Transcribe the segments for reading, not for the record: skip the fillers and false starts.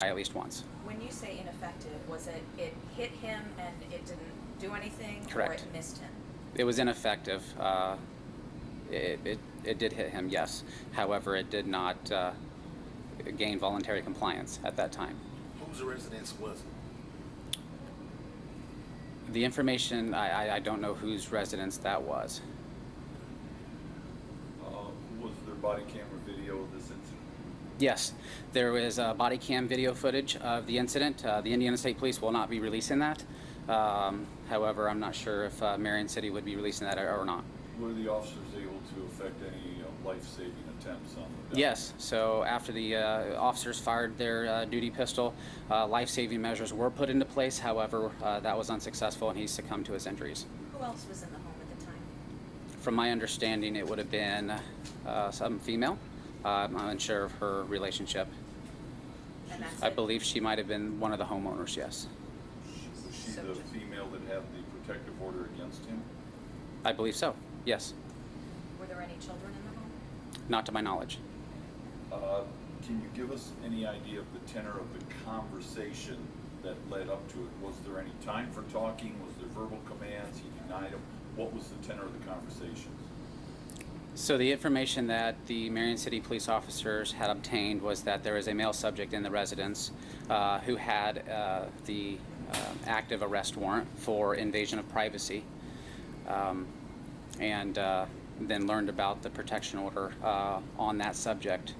at least once. When you say ineffective, was it hit him and it didn't do anything? Correct. Or it missed him? It was ineffective. It did hit him, yes. However, it did not gain voluntary compliance at that time. Whose residence was it? The information, I don't know whose residence that was. Was there body camera video of this incident? Yes, there was body cam video footage of the incident. The Indiana State Police will not be releasing that. However, I'm not sure if Marion City would be releasing that or not. Were the officers able to effect any life-saving attempts on the Yes, so after the officers fired their duty pistol, life-saving measures were put into place. However, that was unsuccessful and he succumbed to his injuries. Who else was in the home at the time? From my understanding, it would have been some female. I'm unsure of her relationship. And that's I it? believe she might have been one of the homeowners, yes. Was she So the just- female that had the protective order against him? I believe so, yes. Were there any children in the home? Not to my knowledge. Can you give us any idea of the tenor of the conversation that led up to it? Was there any time for talking? Was there verbal commands? He denied them. What was the tenor of the conversation? So the information that the Marion City police officers had obtained was that there was a male subject in the residence who had the active arrest warrant for invasion of privacy, and then learned about the protection order on that subject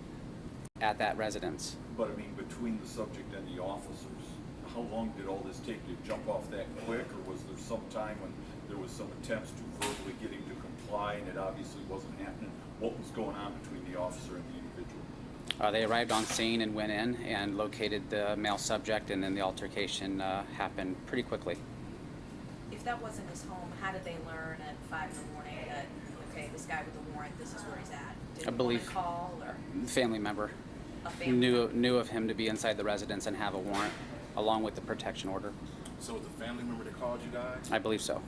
at that residence. But I mean, between the subject and the officers, how long did all this take? Did it jump off that quick, or was there some time when there was some attempts to verbally get him to comply and it obviously wasn't happening? What was going on between the officer and the individual? They arrived on scene and went in and located the male subject, and then the altercation happened pretty quickly. If that wasn't his home, how did they learn at 5 in the morning that, okay, this guy with the warrant, this is where he's at? Did I believe- anyone call or Family member a family member? knew of him to be inside the residence and have a warrant, along with the protection order. So was the family member that called you guys? I believe so.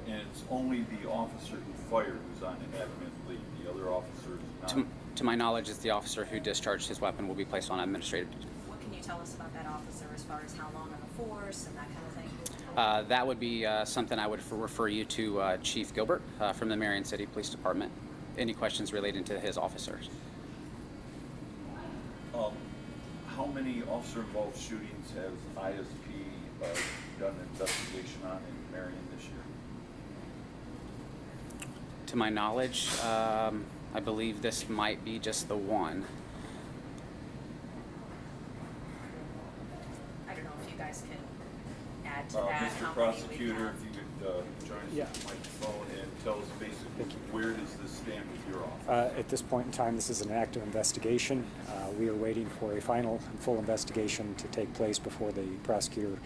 And it's only the officer who fired who's on indefinite leave. The other officer is not. To my knowledge, it's the officer who discharged his weapon will be placed on administrative. What can you tell us about that officer as far as how long on the force and that kind of thing? That would be something I would refer you to Chief Gilbert from the Marion City Police Department. Any questions relating to his officers? How many officer-involved shootings has ISP done an investigation on in Marion this year? To my knowledge, I believe this might be just the one. I don't know if you guys can add to that. how Mr. many Prosecutor, we've if you could join us Yeah. at the microphone and tell us basically where does this stand with your office? At this point in time, this is an active investigation. We are waiting for a final and full investigation to take place before the prosecutor,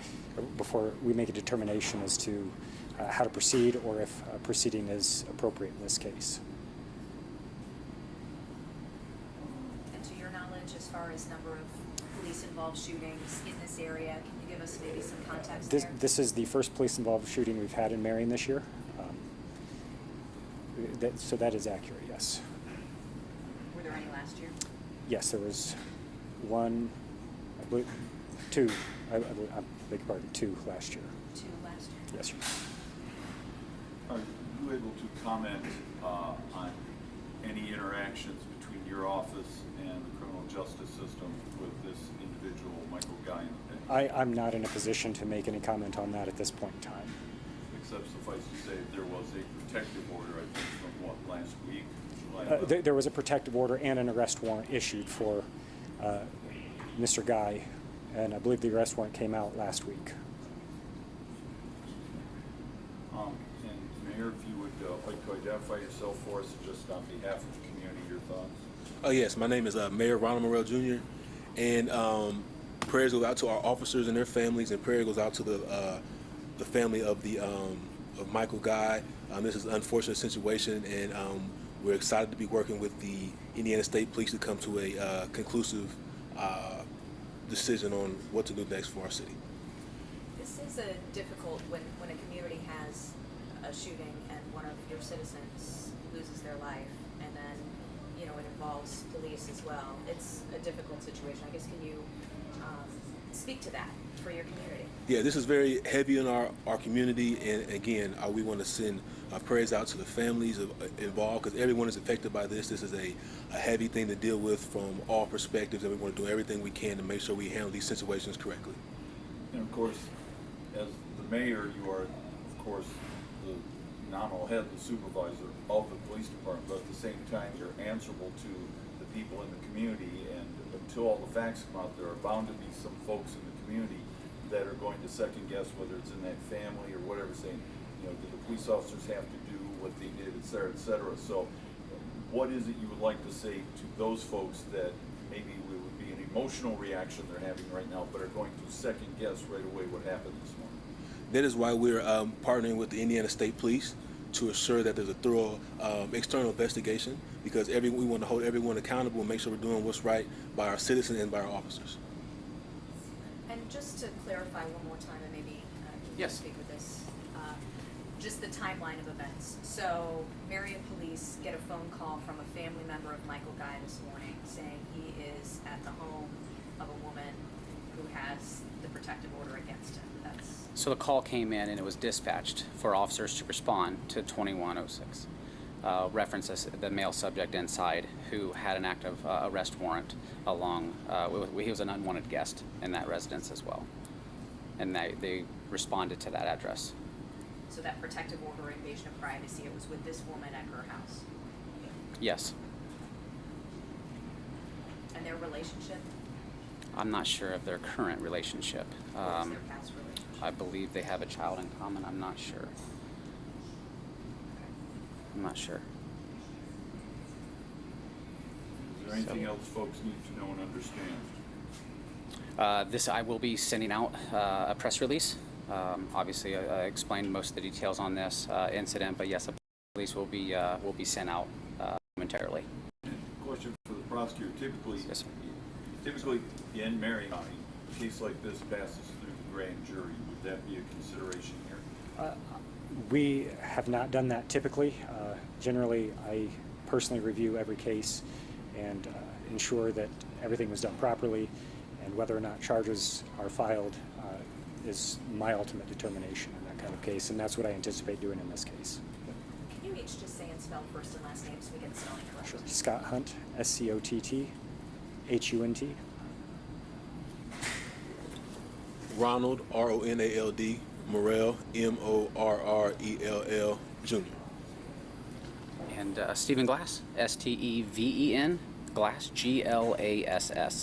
before we make a determination as to how to proceed or if proceeding is appropriate in this case. And to your knowledge, as far as number of police-involved shootings in this area, can you give us maybe some context there? This is the first police-involved shooting we've had in Marion this year. So that is accurate, yes. Were there any last year? Yes, there was one, I believe, two, I beg your pardon, 2 last year. 2 last year? Yes, sir. Are you able to comment on any interactions between your office and the criminal justice system with this individual, Michael Guy? I'm not in a position to make any comment on that at this point in time. Except suffice to say, there was a protective order, I think, from what, last week? July 11th? There was a protective order and an arrest warrant issued for Mr. Guy, and I believe the arrest warrant came out last week. And Mayor, if you would like to identify yourself for us, just on behalf of the community, your thoughts? Oh yes, my name is Mayor Ronald Morrell Jr. And prayers go out to our officers and their families, and prayer goes out to the family of of Michael Guy. This is an unfortunate situation, and we're excited to be working with the Indiana State Police to come to a conclusive decision on what to do next for our city. This is a difficult when a community has a shooting and one of your citizens loses their life, and then Police as well. It's a difficult situation. I guess can you speak to that for your community? Yeah, this is very heavy in our community, and again, we want to send our prayers out to the families involved, because everyone is affected by this. This is a heavy thing to deal with from all perspectives, and we want to do everything we can to make sure we handle these situations correctly. And of course, as the mayor, you are, of course, the nominal head, the supervisor of the police department, but at the same time, you're answerable to the people in the community, and until all the facts come out, there are bound to be some folks in the community that are going to second guess whether it's in that family or whatever, saying, you know, do the police officers have to do what they did, et cetera, et cetera. So what is it you would like to say to those folks that maybe it would be an emotional reaction they're having right now, but are going to second guess right away what happened this morning? That is why we're partnering with the Indiana State Police to assure that there's a thorough external investigation, because we want to hold everyone accountable and make sure we're doing what's right by our citizens and by our officers. And just to clarify one more time, and maybe you Yes. can speak with this, just the timeline of events. So Marion Police get a phone call from a family member of Michael Guy this morning saying he is at the home of a woman who has the protective order against him. That's So the call came in and it was dispatched for officers to respond to 2106. References the male subject inside who had an active arrest warrant along, he was an unwanted guest in that residence as well. And they responded to that address. so that protective order, invasion of privacy, it was with this woman at her house. Yes. And their relationship, I'm not sure of their current relationship. what was their past relationship? I believe they have a child in common. I'm not sure. I'm not sure. Is there anything else folks need to know and understand? I will be sending out a press release. Obviously, I explained most of the details on this incident, but yes, a press release will be sent out momentarily. Question for the prosecutor. Yes, sir. Typically in Marion County, a case like this passes through the grand jury. Would that be a consideration here? We have not done that typically. Generally, I personally review every case and ensure that everything was done properly, and whether or not charges are filed is my ultimate determination in that kind of case, and that's what I anticipate doing in this case. Can you each just say and spell first and last name so we get the spelling correct? Sure. Scott Hunt, SCOTT-HUNT. Ronald, RONALD, Morrell, MORRELL, Jr. And Stephen Glass, STEVEN, Glass, GLASS. Thank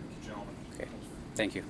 you, gentlemen. Okay, thank you.